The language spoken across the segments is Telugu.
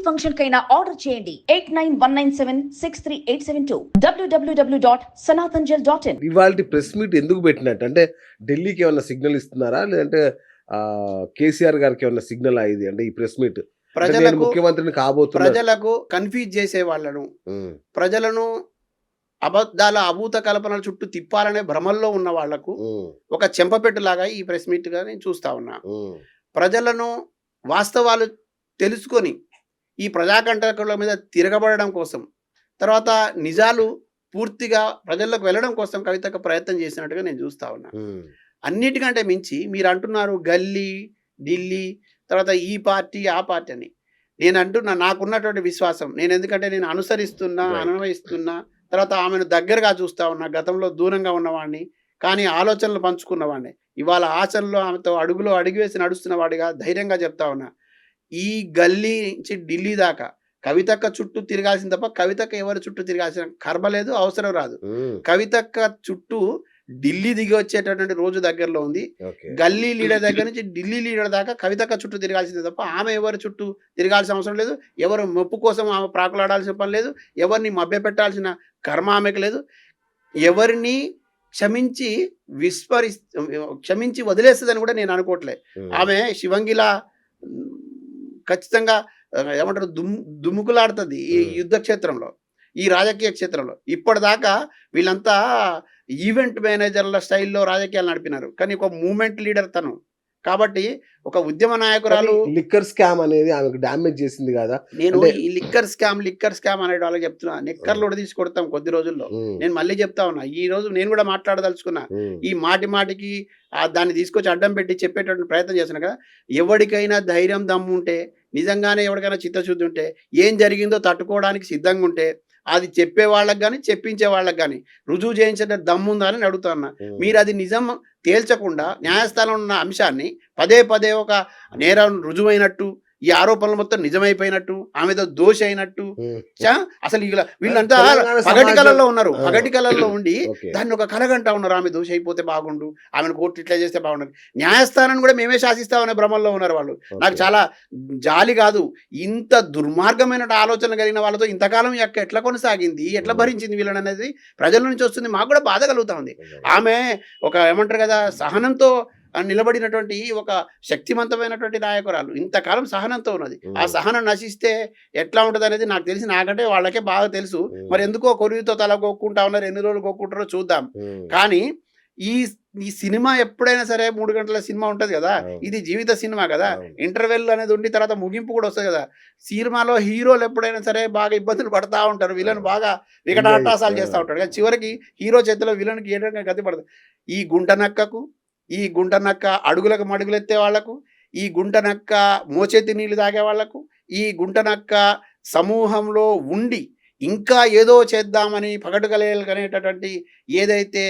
ఫంక్షన్ కైనా ఆర్డర్ చేయండి 8919763872 www.sanatanjal.in. ఇవాళ ప్రెస్ మీట్ ఎందుకు పెట్టినట్టు అంటే ఢిల్లీకి ఏమన్నా సిగ్నల్ ఇస్తున్నారా లేదంటే కేసీఆర్ గారికి ఏమన్నా సిగ్నల్ ఇది అంటే ఈ ప్రెస్ మీట్ ప్రజలకు ముఖ్యమంత్రిని కాబోతున్నా ప్రజలకు కన్ఫ్యూజ్ చేసే వాళ్ళను ప్రజలను అబద్ధాల అభూత కల్పనల చుట్టూ తిప్పాలనే భ్రమల్లో ఉన్న వాళ్లకు ఒక చెంపపెట్టులాగా ఈ ప్రెస్ మీట్ గా నేను చూస్తా ఉన్నా. ప్రజలను వాస్తవాలు తెలుసుకొని ఈ ప్రజాకంటకుల మీద తిరగబడడం కోసం తర్వాత నిజాలు పూర్తిగా ప్రజల్లోకి వెళ్ళడం కోసం కవితకు ప్రయత్నం చేసినట్టుగా నేను చూస్తా ఉన్నా. అన్నిటికంటే మించి మీరు అంటున్నారు గల్లీ ఢిల్లీ తర్వాత ఈ పార్టీ ఆ పార్టీ అని. నేను అంటున్నా నాకున్నటువంటి విశ్వాసం ఎందుకంటే నేను అనుసరిస్తున్నా అన్వయిస్తున్నా తర్వాత ఆమెను దగ్గరగా చూస్తా ఉన్నా. గతంలో దూరంగా ఉన్నవాడిని కానీ ఆలోచనలు పంచుకున్నవాడిని. ఇవాళ ఆచరణలో ఆమెతో అడుగులో అడుగు వేసి నడుస్తున్న వాడిగా ధైర్యంగా చెప్తా ఉన్నా. ఈ గల్లీ నుంచి ఢిల్లీ దాకా కవితక్క చుట్టూ తిరగాల్సిన తప్ప కవితక్క ఎవరి చుట్టూ తిరగాల్సిన కర్మ లేదు, అవసరం రాదు. కవితక్క చుట్టూ ఢిల్లీ దిగి వచ్చేటటువంటి రోజు దగ్గరలో ఉంది. గల్లీ లీడర్ దగ్గర నుంచి ఢిల్లీ లీడర్ దాకా కవితక్క చుట్టూ తిరగాల్సిందే తప్ప ఆమె ఎవరి చుట్టూ తిరగాల్సిన అవసరం లేదు. ఎవరు మెప్పు కోసం ఆమె ప్రాకులాడాల్సిన పని లేదు. ఎవరిని మభ్యపెట్టాల్సిన కర్మ ఆమెకు లేదు. ఎవరిని క్షమించి వదిలేస్తుందని కూడా నేను అనుకోవట్లే. ఆమె శివంగిలా ఖచ్చితంగా ఏమంటారు దుమ్ముకులాడుతుంది ఈ యుద్ధ క్షేత్రంలో, ఈ రాజకీయ క్షేత్రంలో. ఇప్పటిదాకా వీళ్ళంతా ఈవెంట్ మేనేజర్ల స్టైల్లో రాజకీయాలు నడిపినారు కానీ ఒక మూమెంట్ లీడర్ తను. కాబట్టి ఒక ఉద్యమ నాయకురాలు లిక్కర్ స్కామ్ అనేది ఆమెకు డ్యామేజ్ చేసింది కదా. నేను ఈ లిక్కర్ స్కామ్ అనే వాళ్ళకి చెప్తున్నా. నిక్కర్లు కూడా తీసి కొడతాం కొద్ది రోజుల్లో. నేను మళ్ళీ చెప్తా ఉన్నా, ఈ రోజు నేను కూడా మాట్లాడదలుచుకున్నా. ఈ మాటికి దాన్ని తీసుకొచ్చి అడ్డం పెట్టి చెప్పేటటువంటి ప్రయత్నం చేస్తున్నా కదా. ఎవరికైనా ధైర్యం దమ్ము ఉంటే, నిజంగానే ఎవరికైనా చిత్తశుద్ధి ఉంటే, ఏం జరిగిందో తట్టుకోవడానికి సిద్ధంగా ఉంటే అది చెప్పే వాళ్ళకి కానీ చెప్పించే వాళ్ళకి కానీ రుజువు చేయించే దమ్ముందా అని అడుగుతున్నా. మీరు అది నిజం తేల్చకుండా న్యాయస్థానంలో ఉన్న అంశాన్ని పదే ఒక నేరం రుజువైనట్టు, ఈ ఆరోపణలు మొత్తం నిజమైపోయినట్టు, ఆమెతో దోష అయినట్టు అసలు వీళ్ళంతా పగటి కళల్లో ఉన్నారు. పగటి కళల్లో ఉండి దాన్ని ఒక కలగంటా ఉన్నారు. ఆమె దోష అయిపోతే బాగుండు, ఆమెను కోర్టు ఇట్లా చేస్తే బాగుండదు, న్యాయస్థానాన్ని కూడా మేమే శాసిస్తామనే భ్రమంలో ఉన్నారు వాళ్ళు. నాకు చాలా జాలి కాదు, ఇంత దుర్మార్గమైన ఆలోచన కలిగిన వాళ్ళతో ఇంతకాలం ఎట్లా కొనసాగింది, ఎట్లా భరించింది వీళ్ళని అనేది ప్రజల నుంచి వస్తుంది. మాకు కూడా బాధ కలుగుతా ఉంది. ఆమె ఒక ఏమంటారు కదా సహనంతో నిలబడినటువంటి ఒక శక్తివంతమైనటువంటి నాయకురాలు. ఇంతకాలం సహనంతో ఉన్నది. ఆ సహనం నశిస్తే ఎట్లా ఉంటుంది అనేది నాకు తెలిసి, నాకంటే వాళ్ళకే బాగా తెలుసు. మరి ఎందుకో కొరివితో తల గోక్కుంటా ఉన్నారు, ఎన్ని రోజులు గోక్కుంటారో చూద్దాం. కానీ ఈ సినిమా ఎప్పుడైనా సరే 3 గంటల సినిమా ఉంటుంది కదా, ఇది జీవిత సినిమా కదా. ఇంటర్వెల్ అనేది ఉండి తర్వాత ముగింపు కూడా వస్తుంది కదా. సినిమాలో హీరోలు ఎప్పుడైనా సరే బాగా ఇబ్బందులు పడతా ఉంటారు, విలన్ బాగా వికటాటాసాలు చేస్తూ ఉంటాడు. కానీ చివరికి హీరో చేతిలో విలన్కి ఏ రకంగా గతి పడదు. ఈ గుంటనక్క అడుగులకు మడుగులెత్తే వాళ్లకు, ఈ గుంటనక్క మోచేతి నీళ్లు తాగే వాళ్లకు, ఈ గుంటనక్క సమూహంలో ఉండి ఇంకా ఏదో చేద్దామని పగటుకలేకనేటటువంటి ఏదైతే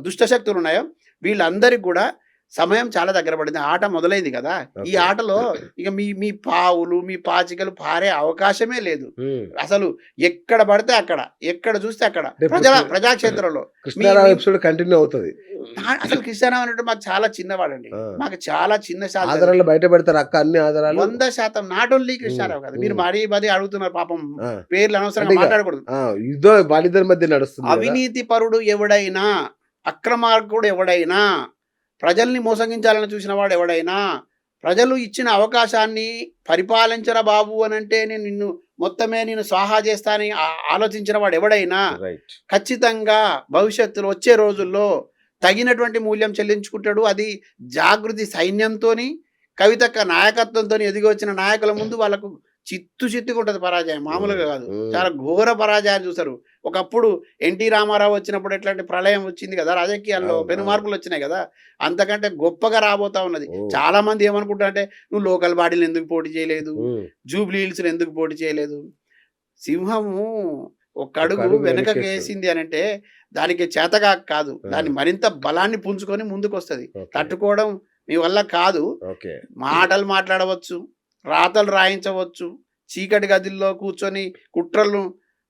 దుష్టశక్తులు ఉన్నాయో వీళ్ళందరికీ కూడా సమయం చాలా దగ్గర పడింది. ఆట మొదలైంది కదా. ఈ ఆటలో ఇక మీ పావులు మీ పాచికలు పారే అవకాశమే లేదు. అసలు ఎక్కడ పడితే అక్కడ, ఎక్కడ చూస్తే అక్కడ ప్రజాక్షేత్రంలో కంటిన్యూ అవుతుంది. అసలు కృష్ణారావు అంటే మాకు చాలా చిన్నవాడండి. మాకు చాలా చిన్న ఆధారాలు బయట పెడతారు అక్క, అన్ని ఆధారాలు 100%. నాట్ ఓన్లీ కృష్ణారావు కదా, మీరు మరీ అడుగుతున్నారు పాపం, పేర్లు అనవసరంగా మాట్లాడకూడదు. వాళ్ళిద్దరి మధ్య నడుస్తుంది. అవినీతి పరుడు ఎవడైనా, అక్రమార్కుడు ఎవడైనా, ప్రజల్ని మోసగించాలని చూసిన వాడు ఎవడైనా, ప్రజలు ఇచ్చిన అవకాశాన్ని పరిపాలించరా బాబు అని అంటే నేను స్వాహా చేస్తానని ఆలోచించిన వాడు ఎవడైనా ఖచ్చితంగా భవిష్యత్తులో వచ్చే రోజుల్లో తగినటువంటి మూల్యం చెల్లించుకుంటాడు. అది జాగృతి సైన్యంతోని కవితక్క నాయకత్వంతో ఎదిగి వచ్చిన నాయకుల ముందు వాళ్ళకు చిత్తుగా ఉంటుంది పరాజయం, మామూలుగా కాదు. చాలా ఘోర పరాజయాన్ని చూసారు. ఒకప్పుడు ఎన్టీ రామారావు వచ్చినప్పుడు ఎట్లాంటి ప్రళయం వచ్చింది కదా, రాజకీయాల్లో పెను మార్పులు వచ్చినాయి కదా, అంతకంటే గొప్పగా రాబోతా ఉన్నది. చాలా మంది ఏమనుకుంటారంటే నువ్వు లోకల్ బాడీలు ఎందుకు పోటీ చేయలేదు, జూబ్లీ హిల్స్ ఎందుకు పోటీ చేయలేదు. సింహము ఒక అడుగు వెనకకి వేసింది అని అంటే దానికి చేతగా కాదు, దాన్ని మరింత బలాన్ని పుంజుకొని ముందుకు వస్తుంది. తట్టుకోవడం మీ వల్ల కాదు. మాటలు మాట్లాడవచ్చు, రాతలు రాయించవచ్చు, చీకటి గదిల్లో కూర్చొని కుట్రలను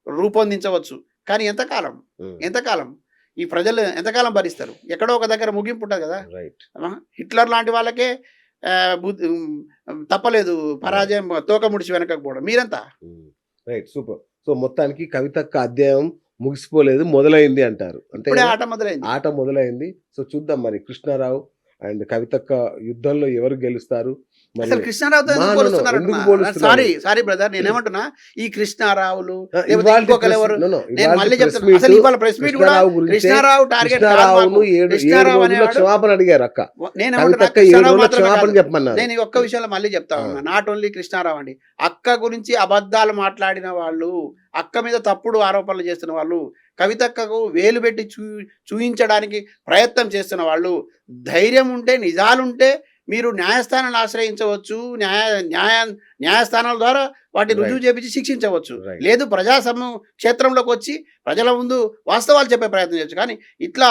రూపొందించవచ్చు. కానీ ఎంతకాలం ఈ ప్రజలు ఎంతకాలం భరిస్తారు? ఎక్కడో ఒక దగ్గర ముగింపు ఉంటుంది కదా. హిట్లర్ లాంటి వాళ్ళకే తప్పలేదు పరాజయం తోక ముడిచి వెనకపోవడం మీరంతా. Right, super. సో మొత్తానికి కవితక్క అధ్యాయం ముగిసిపోలేదు, మొదలైంది అంటారు. అంటే ఇప్పుడే ఆట మొదలైంది. ఆట మొదలైంది. సో చూద్దాం మరి కృష్ణారావు అండ్ కవితక్క యుద్ధంలో ఎవరు గెలుస్తారు మరి. అసలు కృష్ణారావుతో ఎందుకు ఎందుకు పోలుస్తున్నారు? పోలుస్తున్నారు? సారీ బ్రదర్, నేనేమంటున్నా ఈ కృష్ణారావులు ఇవాళ లేకపోతే ఇంకొకరు ఎవరు, నేను మళ్ళీ చెప్తున్నా, అసలు ఇవాళ ప్రెస్ మీట్ కూడా కృష్ణారావు టార్గెట్ కృష్ణారావును 7 రోజుల క్షమాపణ అడిగారు అక్క. కవితక్క 7 రోజుల క్షమాపణ చెప్పమన్నారు. నేను ఒక్క విషయంలో మళ్ళీ చెప్తా ఉన్నా, నాట్ ఓన్లీ కృష్ణారావు అండి, అక్క గురించి అబద్ధాలు మాట్లాడిన వాళ్ళు, అక్క మీద తప్పుడు ఆరోపణలు చేస్తున్న వాళ్ళు, కవితక్కకు వేలు పెట్టి చూయించడానికి ప్రయత్నం చేస్తున్న వాళ్ళు, ధైర్యం ఉంటే నిజాలుంటే మీరు న్యాయస్థానాన్ని ఆశ్రయించవచ్చు, న్యాయస్థానాల ద్వారా వాటిని రుజువు చేపించి శిక్షించవచ్చు. లేదు క్షేత్రంలోకి వచ్చి ప్రజల ముందు వాస్తవాలు చెప్పే ప్రయత్నం చేయొచ్చు. కానీ ఇట్లా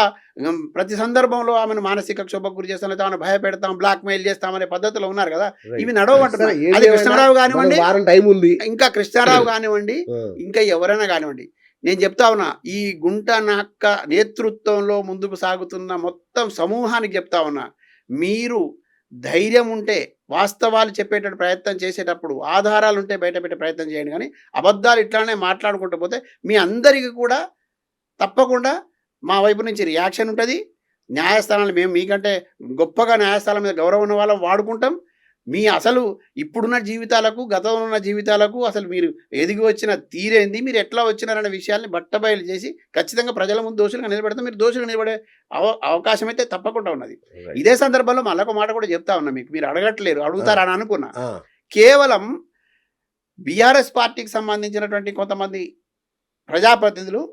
ప్రతి సందర్భంలో ఆమెను మానసిక క్షోభకు గురి చేస్తాం, లేదా ఆమెను భయపెడతాం, బ్లాక్ మెయిల్ చేస్తామనే పద్ధతిలో ఉన్నారు కదా, ఇవి నడవమంటున్నారు. అది కృష్ణారావు కానివ్వండి, ఇంకా కృష్ణారావు కానివ్వండి, ఇంకా ఎవరైనా కానివ్వండి, నేను చెప్తా ఉన్నా, ఈ గుంట నక్క నేతృత్వంలో ముందుకు సాగుతున్న మొత్తం సమూహానికి చెప్తా ఉన్నా, మీరు ధైర్యం ఉంటే వాస్తవాలు చెప్పేటట్టు ప్రయత్నం చేసేటప్పుడు ఆధారాలు ఉంటే బయట పెట్టే ప్రయత్నం చేయండి. కానీ అబద్ధాలు ఇట్లానే మాట్లాడుకుంటూ పోతే మీ అందరికీ కూడా తప్పకుండా మా వైపు నుంచి రియాక్షన్ ఉంటుంది. న్యాయస్థానాలు మేము మీకంటే గొప్పగా న్యాయస్థానం మీద గౌరవం ఉన్న వాళ్ళం వాడుకుంటాం. మీ అసలు ఇప్పుడున్న జీవితాలకు, గతంలో ఉన్న జీవితాలకు అసలు మీరు ఎదిగి వచ్చిన తీరేంది, మీరు ఎట్లా వచ్చినారనే విషయాల్ని బట్టబయలు చేసి ఖచ్చితంగా ప్రజల ముందు దోషులుగా నిలబెడతాం. మీరు దోషులుగా నిలబడే అవకాశం అయితే తప్పకుండా ఉన్నది. ఇదే సందర్భంలో మళ్ళీ ఒక మాట కూడా చెప్తా ఉన్నా, మీకు మీరు అడగట్లేరు, అడుగుతారని అనుకున్నా. కేవలం బీఆర్ఎస్ పార్టీకి సంబంధించినటువంటి కొంతమంది ప్రజాప్రతినిధులు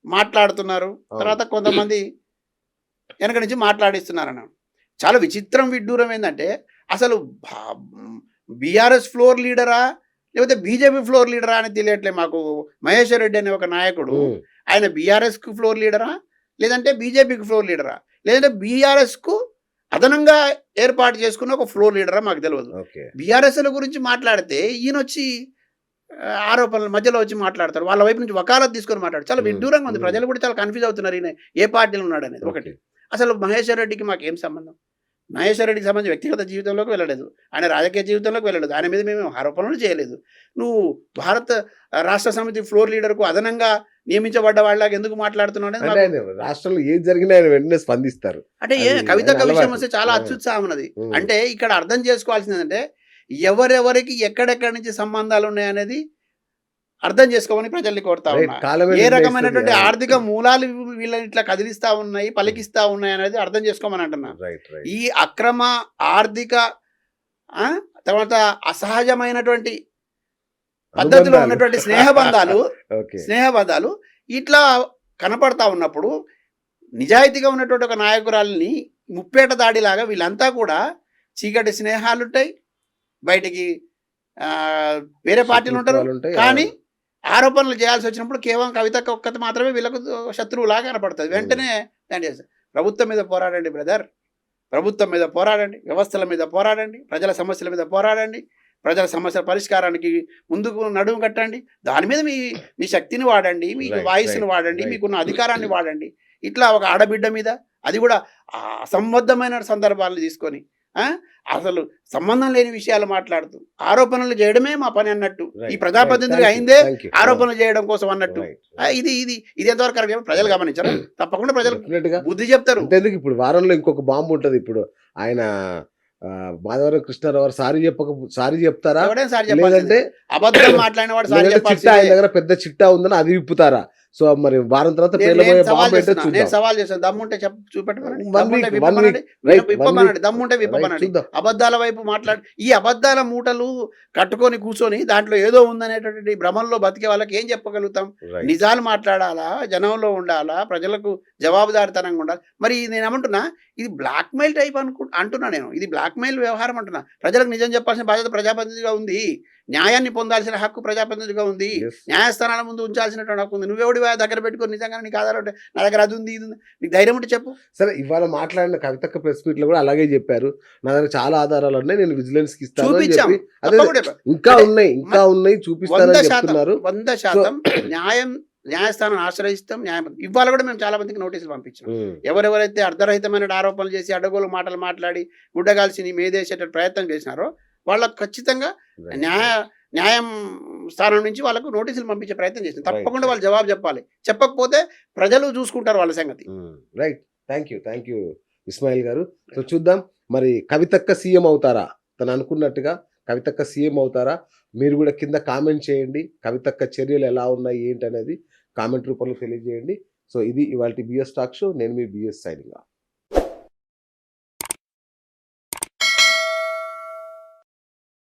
మాట్లాడుతున్నారు, తర్వాత కొంతమంది వెనక నుంచి మాట్లాడిస్తున్నారన్న. చాలా విచిత్రం, విడ్డూరం ఏంటంటే అసలు బీఆర్ఎస్ ఫ్లోర్ లీడరా లేకపోతే బీజేపీ ఫ్లోర్ లీడరా అని తెలియట్లే మాకు. మహేశ్వర్ రెడ్డి అనే ఒక నాయకుడు, ఆయన బీఆర్ఎస్కు ఫ్లోర్ లీడరా లేదంటే బీజేపీకి ఫ్లోర్ లీడరా లేదంటే బీఆర్ఎస్కు అదనంగా ఏర్పాటు చేసుకున్న ఒక ఫ్లోర్ లీడరా మాకు తెలియదు. బీఆర్ఎస్ల గురించి మాట్లాడితే ఈయన వచ్చి ఆరోపణల మధ్యలో వచ్చి మాట్లాడతారు, వాళ్ళ వైపు నుంచి వకాలత్ తీసుకొని మాట్లాడు. చాలా విడ్డూరంగా ఉంది. ప్రజలు కూడా చాలా కన్ఫ్యూజ్ అవుతున్నారు, ఈయన ఏ పార్టీలో ఉన్నాడు అనేది. ఒకటి, అసలు మహేశ్వర్ రెడ్డికి మాకు ఏం సంబంధం? మహేశ్వర్ రెడ్డికి సంబంధించి వ్యక్తిగత జీవితంలోకి వెళ్ళలేదు, ఆయన రాజకీయ జీవితంలోకి వెళ్ళలేదు, ఆయన మీద మేము ఆరోపణలు చేయలేదు. నువ్వు భారత రాష్ట్ర సమితి ఫ్లోర్ లీడర్కు అదనంగా నియమించబడ్డ వాళ్ళకి ఎందుకు మాట్లాడుతున్నావు? రాష్ట్రంలో ఏది జరిగినా ఆయన వెంటనే స్పందిస్తారు. అంటే కవితక్క విషయం వస్తే చాలా అత్యుత్సాహం ఉన్నది. అంటే ఇక్కడ అర్థం చేసుకోవాల్సింది ఏంటంటే ఎవరెవరికి ఎక్కడెక్కడి నుంచి సంబంధాలు ఉన్నాయనేది అర్థం చేసుకోమని ప్రజల్ని కోరుతా ఉన్నా. ఏ రకమైనటువంటి ఆర్థిక మూలాలు వీళ్ళని ఇట్లా కదిలిస్తా ఉన్నాయి, పలికిస్తా ఉన్నాయి అనేది అర్థం చేసుకోమని అంటున్నా. ఈ అక్రమ ఆర్థిక తర్వాత అసహజమైనటువంటి పద్ధతిలో ఉన్నటువంటి స్నేహబంధాలు ఇట్లా కనపడతా ఉన్నప్పుడు నిజాయితీగా ఉన్నటువంటి ఒక నాయకురాలని ముప్పేట దాడిలాగా వీళ్ళంతా కూడా చీకటి స్నేహాలు ఉంటాయి, బయటికి వేరే పార్టీలు ఉంటారు, కానీ ఆరోపణలు చేయాల్సి వచ్చినప్పుడు కేవలం కవితక్క ఒక్కటి మాత్రమే వీళ్ళకు శత్రువులాగా కనపడుతుంది. వెంటనే దాని చేస్తారు. ప్రభుత్వం మీద పోరాడండి బ్రదర్, ప్రభుత్వం మీద పోరాడండి, వ్యవస్థల మీద పోరాడండి, ప్రజల సమస్యల మీద పోరాడండి, ప్రజల సమస్యల పరిష్కారానికి ముందుకు నడుము కట్టండి, దాని మీద మీ శక్తిని వాడండి, మీ వాయిస్ని వాడండి, మీకున్న అధికారాన్ని వాడండి. ఇట్లా ఒక ఆడబిడ్డ మీద, అది కూడా అసంబద్ధమైన సందర్భాలను తీసుకొని అసలు సంబంధం లేని విషయాలు మాట్లాడుతూ ఆరోపణలు చేయడమే మా పని అన్నట్టు, ఈ ప్రజాప్రతినిధులు అయిందే ఆరోపణలు చేయడం కోసం అన్నట్టు. ఇది ఎంతవరకు కరెక్ట్ ప్రజలు గమనించారు? తప్పకుండా ప్రజలు బుద్ధి చెప్తారు. ఇప్పుడు వారంలో ఇంకొక బాంబు ఉంటుంది. ఇప్పుడు ఆయన మాధవరం కృష్ణారావు సారీ చెప్తారా? లేదంటే అబద్ధం మాట్లాడిన వాడు సారీ చెప్పాలి. ఆయన దగ్గర పెద్ద చిట్టా ఉందని అది విప్పుతారా? సో మరి వారం తర్వాత నేను సవాల్ చేస్తాను, దమ్ముంటే చూపెట్టమనండి, దమ్ముంటే విప్పమనండి. అబద్ధాల వైపు మాట్లాడి ఈ అబద్ధాల మూటలు కట్టుకొని కూర్చొని దాంట్లో ఏదో ఉందనేటువంటి భ్రమంలో బతికే వాళ్ళకి ఏం చెప్పగలుగుతాం? నిజాలు మాట్లాడాలా, జనంలో ఉండాలా, ప్రజలకు జవాబుదారితనంగా ఉండాలి. మరి నేను ఏమంటున్నా, ఇది బ్లాక్మెయిల్ టైప్ అంటున్నా నేను, ఇది బ్లాక్మెయిల్ వ్యవహారం అంటున్నా. ప్రజలకు నిజం చెప్పాల్సిన బాధ్యత ప్రజాప్రతినిధిగా ఉంది, న్యాయాన్ని పొందాల్సిన హక్కు ప్రజాప్రతినిధిగా ఉంది, న్యాయస్థానాల ముందు ఉంచాల్సినటువంటి హక్కు ఉంది. నువ్వెవడి దగ్గర పెట్టుకొని నిజంగా నీకు ఆధారం ఉంటే నా దగ్గర అది ఉంది, ఇది ఉంది, నీకు ధైర్యం ఉంటే చెప్పు. సరే, ఇవాళ మాట్లాడిన కవితక్క ప్రెస్ మీట్ లో కూడా అలాగే చెప్పారు, నా దగ్గర చాలా ఆధారాలు ఉన్నాయి, నేను విజిలెన్స్ కి ఇస్తాను, ఇంకా ఉన్నాయి చూపిస్తాను. 100% న్యాయం న్యాయస్థానం ఆశ్రయిస్తాం. ఇవాళ కూడా మేము చాలా మందికి నోటీసులు పంపించాం. ఎవరెవరైతే అర్ధరహితమైన ఆరోపణలు చేసి అడ్డగోలు మాటలు మాట్లాడి గుడ్డగాల్సి మీదేసేట ప్రయత్నం చేసినారో వాళ్ళకు ఖచ్చితంగా న్యాయం స్థానం నుంచి వాళ్ళకు నోటీసులు పంపించే ప్రయత్నం చేసింది. తప్పకుండా వాళ్ళు జవాబు చెప్పాలి. చెప్పకపోతే ప్రజలు చూసుకుంటారు వాళ్ళ సంగతి. రైట్. థ్యాంక్ యూ ఇస్మాయిల్ గారు. సో చూద్దాం మరి కవితక్క సీఎం అవుతారా? తను అనుకున్నట్టుగా కవితక్క సీఎం అవుతారా? మీరు కూడా కింద కామెంట్ చేయండి. కవితక్క చర్యలు ఎలా ఉన్నాయి ఏంటి అనేది కామెంట్ రూపంలో తెలియజేయండి. సో ఇది ఇవాల్టి బిఎస్ టాక్ షో. నేను మీ బిఎస్ సైనింగ్ ఆఫ్.